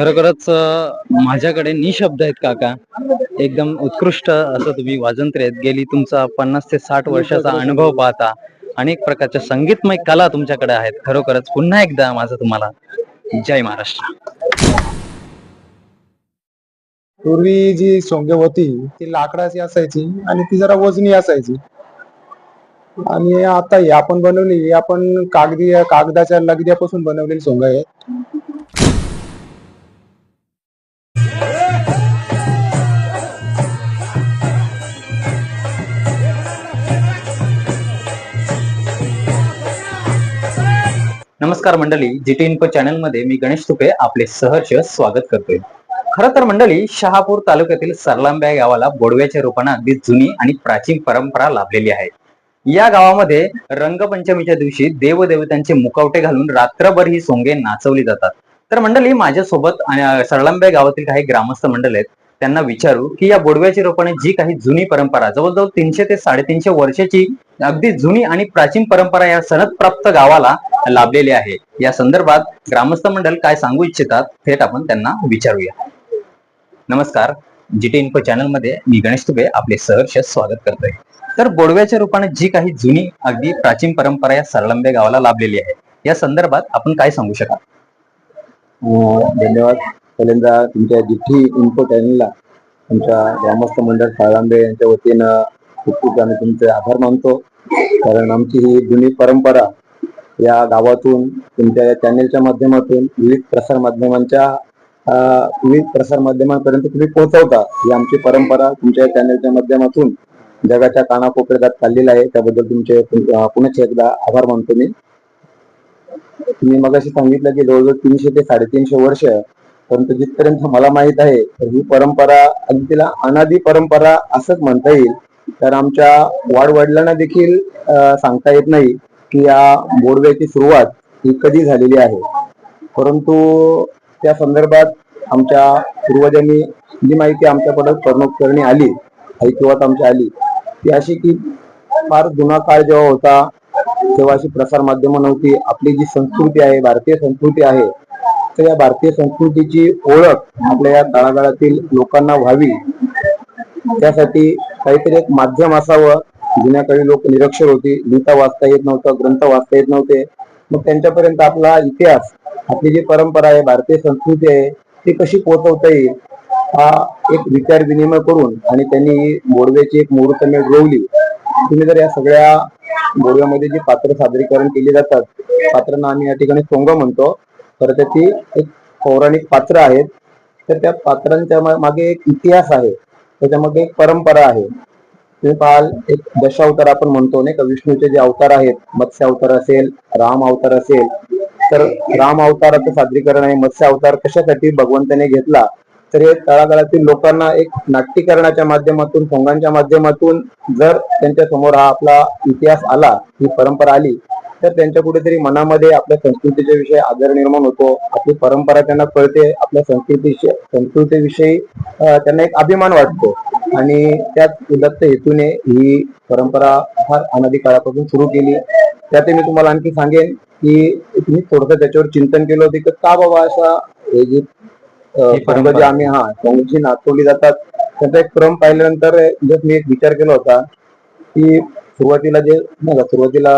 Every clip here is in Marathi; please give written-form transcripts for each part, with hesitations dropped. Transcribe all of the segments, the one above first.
खरोखरच माझ्याकडे निशब्द आहेत काका. एकदम उत्कृष्ट असं तुम्ही वाजंत्री आहेत. गेली तुमचा 50 ते 60 वर्षाचा अनुभव पाहता अनेक प्रकारच्या संगीतमय कला तुमच्याकडे आहेत. खरोखरच पुन्हा एकदा माझं तुम्हाला जय महाराष्ट्र. पूर्वी जी सोंगे होती ती लाकडाची असायची आणि ती जरा वजनी असायची. आणि आता ही आपण बनवली ही आपण कागदाच्या लगद्यापासून बनवलेली सोंग आहे. नमस्कार मंडळी, जीटी इन्फो चॅनल मध्ये मी गणेश तुपे आपले सहर्ष स्वागत करतोय. खरं तर मंडळी, शहापूर तालुक्यातील सरलांब्या या गावाला बोडव्याच्या रूपाने अगदी जुनी आणि प्राचीन परंपरा लाभलेली आहे. या गावामध्ये रंगपंचमीच्या दिवशी देवदेवतांचे मुखवटे घालून रात्रभर ही सोंगे नाचवली जातात. तर मंडळी, माझ्यासोबत सरलांब्या गावातील काही ग्रामस्थ मंडळ आहेत, त्यांना विचारू की या बोडव्याच्या रूपाने जी काही जुनी परंपरा, जवळजवळ 300 ते 350 वर्षाची अगदी जुनी आणि प्राचीन परंपरा या सनदप्राप्त गावाला लाभलेली आहे, या संदर्भात ग्रामस्थ मंडळ काय सांगू इच्छितात थेट आपण त्यांना विचारूया. नमस्कार, जीटी इन्फो चॅनल मध्ये मी गणेश तुबे आपले सहर्ष स्वागत करतोय. तर बोडव्याच्या रूपाने जी काही जुनी अगदी प्राचीन परंपरा या सरलांब्या गावाला लाभलेली आहे, या संदर्भात आपण काय सांगू शकाल? धन्यवाद. पहिल्यांदा तुमच्या जीटी इन्फो चॅनलला तुमच्या ग्रामस्थ मंडळ सरलांबे यांच्या वतीनं खूप खूप आम्ही तुमचे आभार मानतो. कारण आमची ही जुनी परंपरा या गावातून तुमच्या या चॅनेलच्या माध्यमातून विविध प्रसार माध्यमांपर्यंत तुम्ही पोहोचवता. ही आमची परंपरा तुमच्या चॅनेलच्या माध्यमातून जगाच्या कानाकोपऱ्यात चाललेला आहे. त्याबद्दल तुमचे पुन्हा एकदा आभार मानतो मी. तुम्ही मगाशी सांगितलं की जवळजवळ 300 ते 350 वर्ष, परंतु जिथपर्यंत मला माहित आहे तर ही परंपरा अगदी तिला अनादी परंपरा असंच म्हणता येईल. तर आमच्या वाडवडिलांना देखील सांगता येत नाही की या बोडव्याची सुरुवात ही कधी झालेली आहे. परंतु त्या संदर्भात आमच्या पूर्वजांनी जी माहिती आमच्याकडे करणी आली, ऐकिवात आमची आली, ती अशी की फार जुना काळ जेव्हा होता तेव्हा अशी प्रसार माध्यम नव्हती. आपली जी संस्कृती आहे, भारतीय संस्कृती आहे, तर या भारतीय संस्कृतीची ओळख आपल्या या तळागाळातील लोकांना व्हावी, त्यासाठी काहीतरी एक माध्यम असावं. जुन्या काळी लोक निरक्षर होती, लिहिता वाचता येत नव्हतं, ग्रंथ वाचता येत नव्हते. मग त्यांच्यापर्यंत आपला इतिहास, आपली जी परंपरा आहे, भारतीय संस्कृती आहे, ती कशी पोहोचवता येईल हा एक विचार विनिमय करून आणि त्यांनी बोडव्याची एक मुहूर्तमेढ रोवली. तुम्ही जर या सगळ्या बोडव्यामध्ये जी पात्र सादरीकरण केली जातात, पात्रांना आम्ही या ठिकाणी सोंग म्हणतो, तर त्याची एक पौराणिक पात्र आहेत. तर त्या पात्रांच्या मागे एक इतिहास आहे, त्याच्यामध्ये एक परंपरा आहे. तुम्ही पाहाल, एक दशावतार आपण म्हणतो नाही का, विष्णूचे जे अवतार आहेत, मत्स्य अवतार असेल, राम अवतार असेल, तर राम अवताराचं सादरीकरण आहे. मत्स्य अवतार कशासाठी भगवंताने घेतला, तर हे तळागाळातील लोकांना एक नाट्यकरणाच्या माध्यमातून, सोंगांच्या माध्यमातून जर त्यांच्या समोर हा आपला इतिहास आला, ही परंपरा आली, तर त्यांच्या कुठेतरी मनामध्ये आपल्या संस्कृतीच्या विषयी आदर निर्माण होतो. आपली परंपरा त्यांना कळते, आपल्या संस्कृतीविषयी त्यांना एक अभिमान वाटतो. आणि त्याच उदत्त हेतूने ही परंपरा फार अनादी काळापासून सुरू केली. त्यात मी तुम्हाला आणखी सांगेन की तुम्ही थोडंसं त्याच्यावर चिंतन केलं होतं की का बाबा असा हे जी परंपरा आम्ही सोंगची नाचवली जातात, त्याचा एक क्रम पाहिल्यानंतर जर मी एक विचार केला होता की सुरुवातीला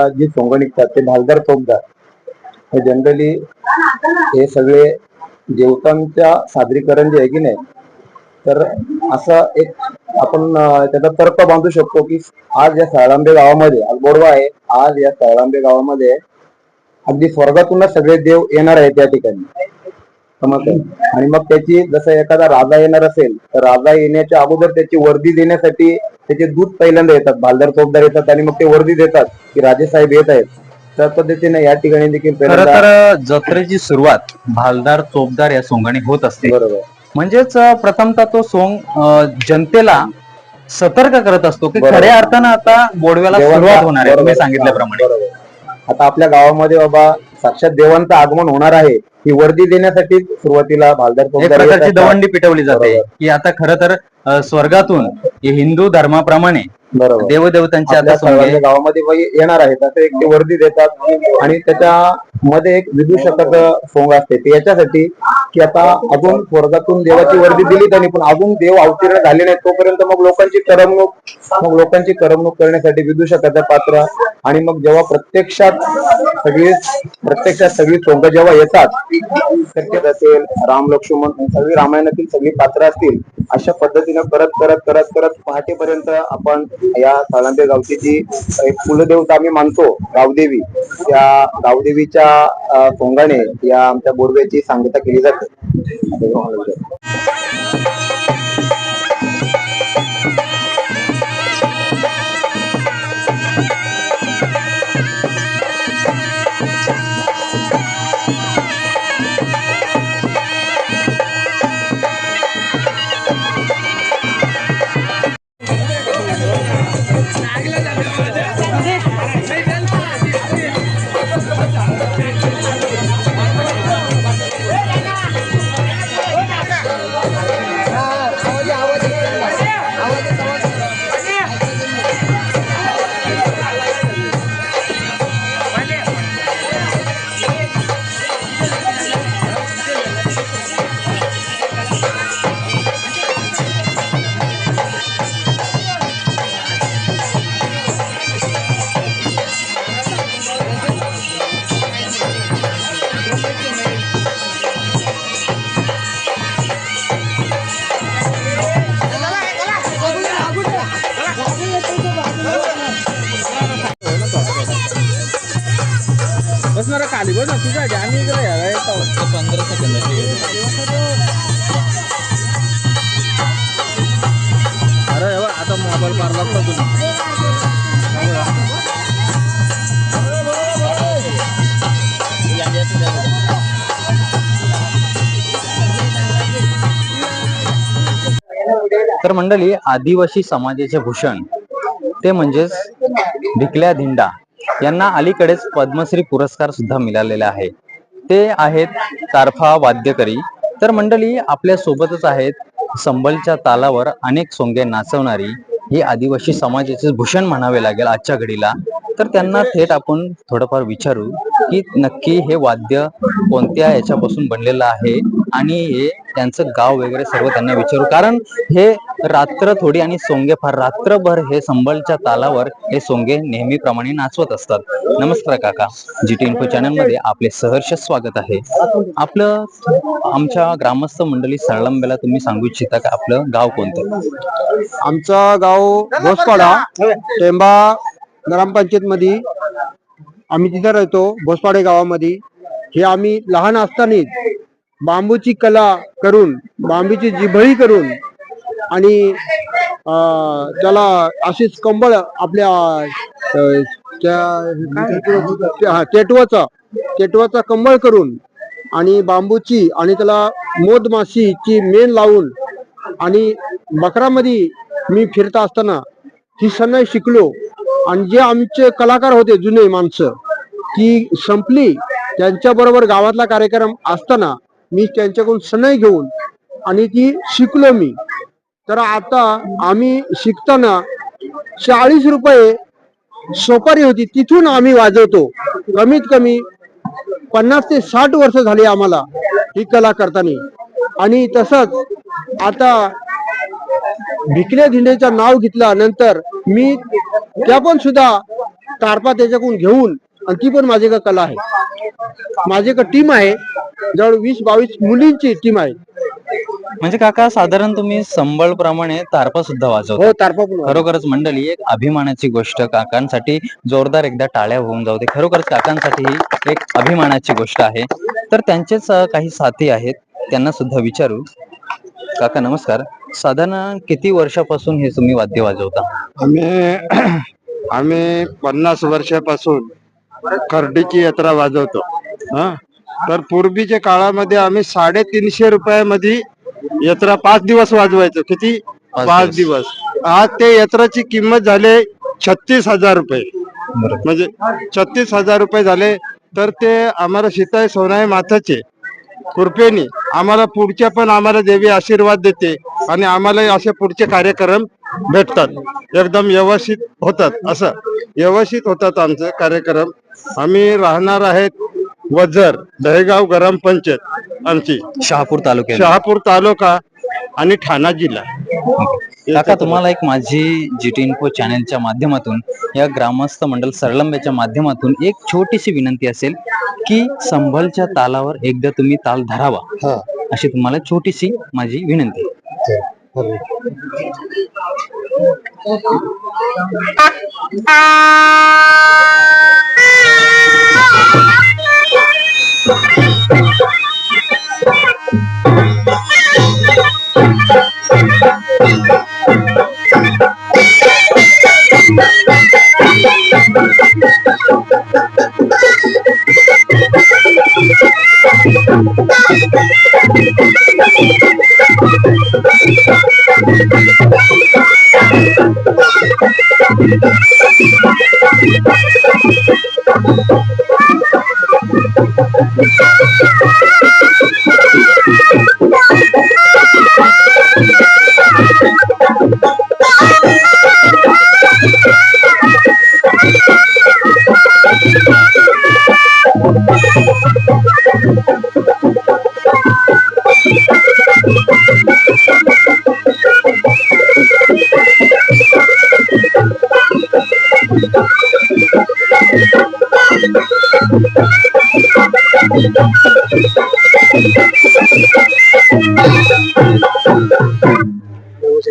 जी सोंग निघतात ते भालदार चोपदार हे जनरली हे सगळे देवतांच्या सादरीकरण जे आहे की नाही, तर असं एक आपण त्याचा तर्क बांधू शकतो की आज या सरलांबे गावामध्ये, आज बोडवा आहे, आज या सरलांबे गावामध्ये अगदी स्वर्गातूनच सगळे देव येणार आहेत त्या ठिकाणी. आणि मग त्याची जसं एखादा राजा येणार असेल, तर राजा येण्याच्या अगोदर त्याची वर्दी देण्यासाठी त्याचे दूत पहिल्यांदा येतात, भालदार चोपदार येतात आणि मग ते वर्दी देतात की राजेसाहेब येत आहेत. त्या पद्धतीने या ठिकाणी देखील जत्रेची सुरुवात भालदार चोपदार या सोंगाने होत असते. बरोबर. म्हणजेच प्रथमतः तो सोंग जनतेला सतर्क करत असतो की खऱ्या अर्थानं आता बोडव्याला सुरुवात होणार आहे, तुम्ही सांगितल्याप्रमाणे. आता आपल्या गावामध्ये बाबा साक्षात देवांचं आगमन होणार आहे, ही वर्दी देण्यासाठी सुरुवातीला भालदार प्रकारची दवंडी पिटवली जाते की आता खरं तर स्वर्गातून हिंदू धर्माप्रमाणे देवदेवतांच्या आता गावामध्ये येणार आहेत, असं एक ते वर्दी देतात. आणि त्याच्या मध्ये एक विदूषकाचं सोंग असते ते याच्यासाठी की आता अजून स्वर्गातून देवाची वर्दी दिली त्यांनी, पण अजून देव अवतीर्ण झाले नाही तोपर्यंत मग लोकांची करमणूक करण्यासाठी विदूषकाचं पात्र. आणि मग जेव्हा प्रत्यक्षात सगळी सोंग जेव्हा येतात तर ते असेल राम लक्ष्मण सगळी रामायणातील सगळी पात्र असतील, अशा पद्धतीनं करत करत करत करत पहाटेपर्यंत आपण या साळंबे गावची जी एक कुलदेवता आम्ही मानतो गावदेवी, त्या गावदेवीच्या सोंगाने या आमच्या बोरव्याची सांगता केली जाते. खाली बस ना तुझ्या आम्ही इकडे यायला येतो 15 सेकंदाची. अरे आता मोबाईल मारला तुम्ही. तर मंडळी, आदिवासी समाजाचे भूषण ते म्हणजेच ढिकल्या धिंडा यांना अलीकडेच पद्मश्री पुरस्कार सुद्धा मिळालेला आहे. ते आहेत तारफा वाद्यकरी. तर मंडळी, आपल्या सोबतच आहेत संबलच्या तालावर अनेक सोंगे नाचवणारी ही आदिवासी समाजाचे भूषण म्हणावे लागेल आजच्या घडीला. तर त्यांना थेट आपण थोडंफार विचारू की नक्की हे वाद्य कोणत्या याच्यापासून बनलेलं आहे आणि हे त्यांचं गाव वगैरे सर्व त्यांना विचारू, कारण हे रात्र थोडी आणि सोंगे फार रात्रभर हे संबलच्या तालावर हे सोंगे नेहमीप्रमाणे नाचवत असतात. नमस्कार काका, जीटी इन्फो चॅनल मध्ये आपले सहर्ष स्वागत आहे. आपलं आमच्या ग्रामस्थ मंडळी साळंब्याला तुम्ही सांगू इच्छिता का आपलं गाव कोणतं? आमचं गाव भोसपाडा, टेंबा ग्रामपंचायत मध्ये आम्ही तिथे राहतो. भोसपाडे गावामध्ये हे आम्ही लहान असताना बांबूची कला करून, बांबूची जिभळी करून आणि त्याला अशीच कंबळ आपल्या केटवाचा कंबळ करून आणि बांबूची आणि त्याला मधमाशीची मेण लावून आणि मकरामध्ये मी फिरता असताना ही सनई शिकलो. आणि जे आमचे कलाकार होते जुने माणसं ती संपली, त्यांच्या बरोबर गावातला कार्यक्रम असताना मी त्यांच्याकडून सनई घेऊन आणि ती शिकलो मी. तर आता आम्ही शिकताना 40 रुपये सोपारी होती, तिथून आम्ही वाजवतो. कमीत कमी 50 ते 60 वर्ष झाली आम्हाला ही कला करताना. आणि तसंच आता भिकल्या धिंडेचं नाव घेतल्यानंतर मी त्या पण सुद्धा तारपा त्याच्याकडून घेऊन, आणि ती पण माझी कला आहे. माझी टीम आहे, जवळ 20-22 मुलींची टीम आहे. म्हणजे काका, साधारण तुम्ही संबळ प्रमाणे तारपा सुद्धा वाजवता? हो, तारपा पण. खरोखरच मंडळी, एक अभिमानाची गोष्ट. काकांसाठी जोरदार एकदा टाळ्या होऊन जाऊ दे. खरोखरच काकांसाठी ही एक अभिमानाची गोष्ट आहे. तर त्यांचेच काही साथी आहेत, त्यांना सुद्धा विचारू. काका नमस्कार, साधारण किती वर्षापासून हे तुम्ही वाद्य वाजवता? आम्ही 50 वर्षापासून खर्डीची यात्रा वाजवतो. तर पूर्वीच्या काळामध्ये आम्ही 350 रुपयामध्ये यात्रा 5 दिवस वाजवायचो. किती? 5 दिवस. आज ते यात्राची किंमत झाली 36,000 रुपये. म्हणजे 36,000 रुपये झाले. तर ते आम्हाला सीताई सोनाई माताचे कृपेने आम्हाला पुढच्या पण आम्हाला देवी आशीर्वाद देते आणि आम्हाला असे पुढचे कार्यक्रम भेटतात. एकदम व्यवस्थित होतात. असं व्यवस्थित होतात आमचे कार्यक्रम. आम्ही राहणार आहेत वजर दहेगाव ग्राम पंचायत आमची, शहापूर तालुक्यात. शहापूर तालुका आणि ठाणा जिल्हा. काका, तुम्हाला एक माझी जीटी इन्फो चॅनलच्या माध्यमातून, या ग्रामस्थ मंडल सरलंब्याच्या माध्यमातून एक छोटीशी विनंती असेल की संभलच्या तालावर एकदा तुम्ही ताल धरावा, अशी तुम्हाला छोटीशी माझी विनंती.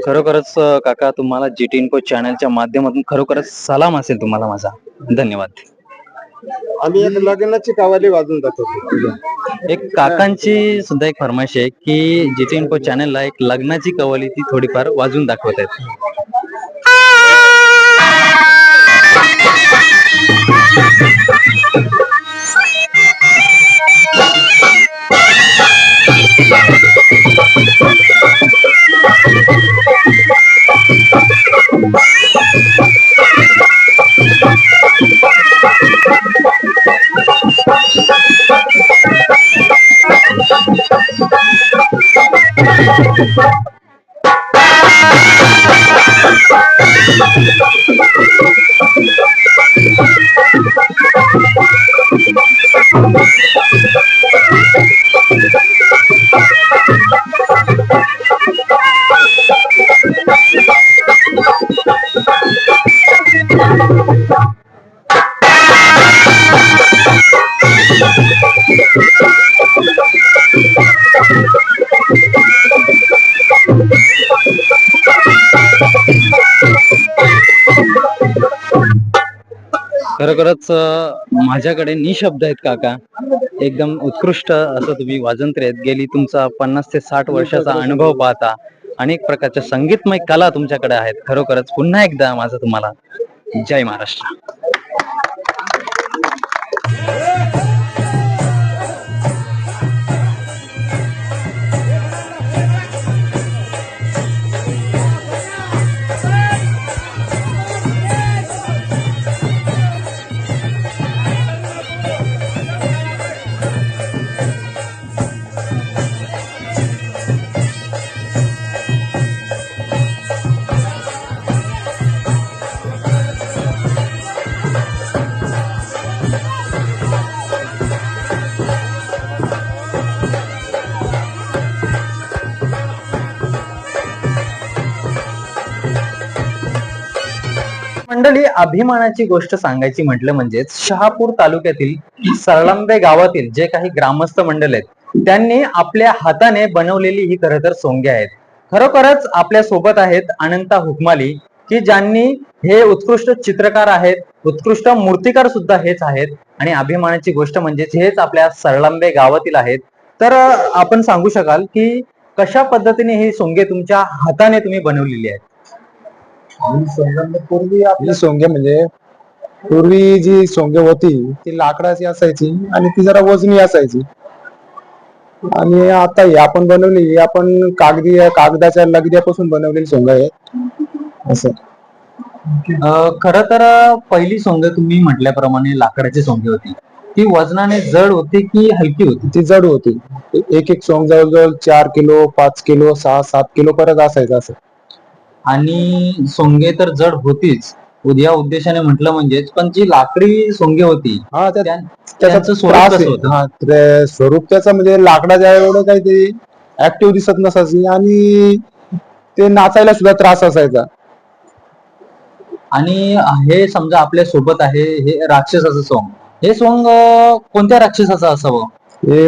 खरोखरच काका, तुम्हाला जीटी इन्फो चॅनलच्या माध्यमातून खरोखरच सलाम असेल तुम्हाला माझा. धन्यवाद. आम्ही एक लग्नाची कावाली वाजून जातो. एक काकांची सुद्धा एक फरमाईश आहे की जीटी इन्फो चॅनलला एक लग्नाची कवाली ती थोडीफार वाजून दाखवत आहेत. खरोखरच माझ्याकडे निशब्द आहेत काका. एकदम उत्कृष्ट असं तुम्ही वाजंत्री आहेत. गेली तुमचा 50 ते 60 वर्षाचा अनुभव पाहता अनेक प्रकारच्या संगीतमय कला तुमच्याकडे आहेत. खरोखरच पुन्हा एकदा माझं तुम्हाला जय महाराष्ट्र. मंडळी, अभिमानाची गोष्ट सांगायची म्हटलं म्हणजेच शहापूर तालुक्यातील सरलंबे गावातील जे काही ग्रामस्थ मंडळ आहेत त्यांनी आपल्या हाताने बनवलेली ही खरं तर सोंगे आहेत. खरोखरच आपल्या सोबत आहेत अनंता हुकमाली, की ज्यांनी हे उत्कृष्ट चित्रकार आहेत, उत्कृष्ट मूर्तिकार सुद्धा हेच आहेत आणि अभिमानाची गोष्ट म्हणजेच हेच आपल्या सरलंबे गावातील आहेत. तर आपण सांगू शकाल की कशा पद्धतीने ही सोंगे तुमच्या हाताने तुम्ही बनवलेली आहेत? पूर्वी आपली सोंगे म्हणजे पूर्वी जी सोंगे होती ती लाकडाची असायची आणि ती जरा वजनी असायची. आणि आता ही आपण बनवली, ही आपण कागदाच्या लगद्यापासून बनवलेली सोंग आहे असं. खर तर पहिली सोंग तुम्ही म्हटल्याप्रमाणे लाकडाची सोंगी होती, ती वजनाने जड होती की हलकी होती? ती जड होती. एक एक सोंग जवळजवळ 4 किलो 5 किलो 6-7 किलो पर्यंत असायचं असं. आणि सोंगे तर जड होतीच, या उद्देशाने म्हटलं म्हणजेच, पण जी लाकडी सोंगे होती हा त्यांचं त्याचा स्वरूप त्रास कसं आहे. होतं? हा ते स्वरूप त्याचं म्हणजे लाकडाच्या एवढं काही ते ऍक्टिव्ह दिसत नसायची आणि ते नाचायला सुद्धा त्रास असायचा. आणि हे समजा आपल्या सोबत आहे हे राक्षसाचं सोंग, हे सोंग कोणत्या राक्षसाचं असावं? हे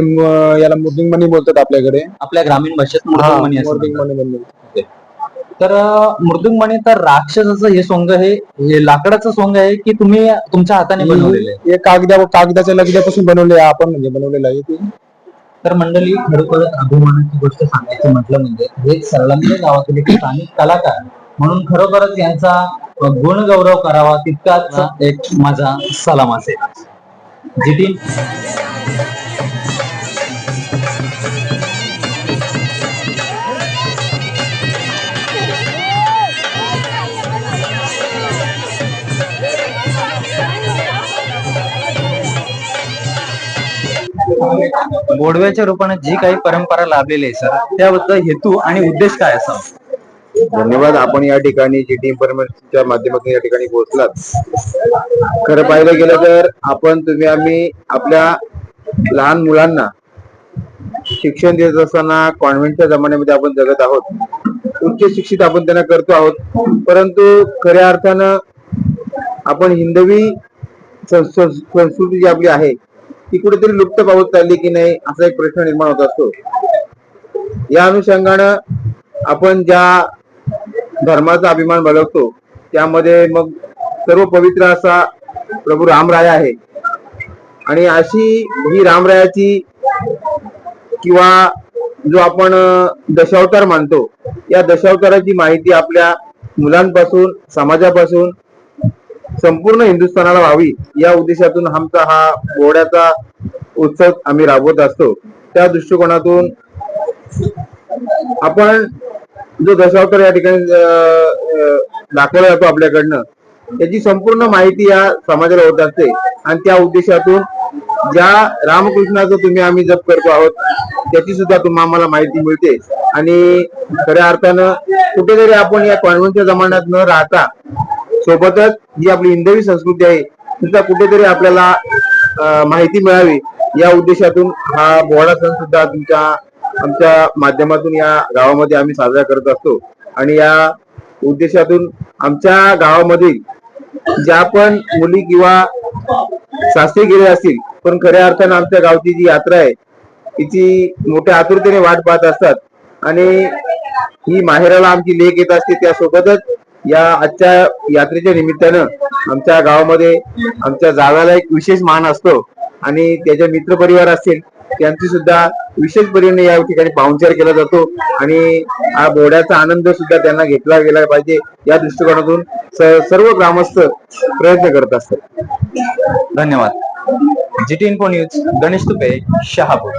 याला मृदुंगमणी बोलतात आपल्याकडे. आपल्या ग्रामीण भाषेत मृदुंगमणी असं म्हणतात. मृदुंगमणी म्हणतात. तर मृदुंगमणी तर राक्षसाचं हे सोंग हे लाकडाचं सोंग आहे की तुम्ही तुमच्या हाताने बनवलेलं आहे? हे कागदाच्या लगद्यापासून बनवले आपण म्हणजे बनवलेलं आहे ते. तर मंडळी, खरोखरच अभिमानाची गोष्ट सांगायची म्हटलं म्हणजे हे सरळंबे गावातील एक स्थानिक कलाकार म्हणून खरोखरच यांचा गुणगौरव करावा तितकाच एक माझा सलाम असेल. जीटी गोडव्याच्या रूपाने जी काही परंपरा लाभलेली आहे सर, त्याबद्दल हेतू आणि उद्देश काय असावा? धन्यवाद. आपण या ठिकाणी जीटी इन्फॉर्मेशनच्या माध्यमातून या ठिकाणी पोहोचलात. खरं पाहिलं गेलं तर तुम्ही आम्ही आपल्या लहान मुलांना शिक्षण देत असताना कॉन्व्हेंटच्या जमान्यामध्ये आपण जगत आहोत. उच्च शिक्षित आपण त्यांना करतो आहोत, परंतु खऱ्या अर्थानं आपण हिंदवी संस्कृती जी आपली आहे ती कुठेतरी लुप्त पावत चालली की नाही असा एक प्रश्न निर्माण होत असतो. या अनुषंगानं आपण ज्या धर्माचा अभिमान बाळगतो त्यामध्ये मग सर्व पवित्र असा प्रभू रामराया आहे. आणि अशी ही रामरायाची किंवा जो आपण दशावतार मानतो, या दशावताराची माहिती आपल्या मुलांपासून समाजापासून संपूर्ण हिंदुस्थानाला व्हावी या उद्देशातून आमचा हा पोहड्याचा उत्सव आम्ही राबवत असतो. त्या दृष्टिकोनातून आपण जो दशावतार या ठिकाणी दाखवला जातो आपल्याकडनं, त्याची संपूर्ण माहिती या समाजाला होत असते. आणि त्या उद्देशातून ज्या रामकृष्णाचं तुम्ही आम्ही जप करतो आहोत त्याची सुद्धा आम्हाला माहिती मिळते. आणि खऱ्या अर्थानं कुठेतरी आपण या कॉन्व्हेंटच्या जमान्यात न राहता सोबतच जी आपली हिंदवी संस्कृती आहे तिचा कुठेतरी आपल्याला माहिती मिळावी या उद्देशातून हा पोवाडा सण सुद्धा आमच्या माध्यमातून या गावामध्ये आम्ही साजरा करत असतो. आणि या उद्देशातून आमच्या गावामधील ज्या पण मुली किंवा सासरी गेले असतील पण खऱ्या अर्थानं आमच्या गावची जी यात्रा आहे तिची मोठ्या आतुरतेने वाट पाहत असतात. आणि ही माहेराला आमची लेक येत असते, त्यासोबतच या आजच्या यात्रेच्या निमित्तानं आमच्या गावामध्ये आमच्या जागाला एक विशेष मान असतो. आणि त्याचे मित्र परिवार असतील त्यांची सुद्धा विशेष परीने या ठिकाणी पाहुणचार केला जातो. आणि हा बोहड्याचा आनंद सुद्धा त्यांना घेतला गेला पाहिजे या दृष्टिकोनातून सर्व ग्रामस्थ प्रयत्न करत असतात. धन्यवाद. GT info news, Ganesh Tupe, Shahapur.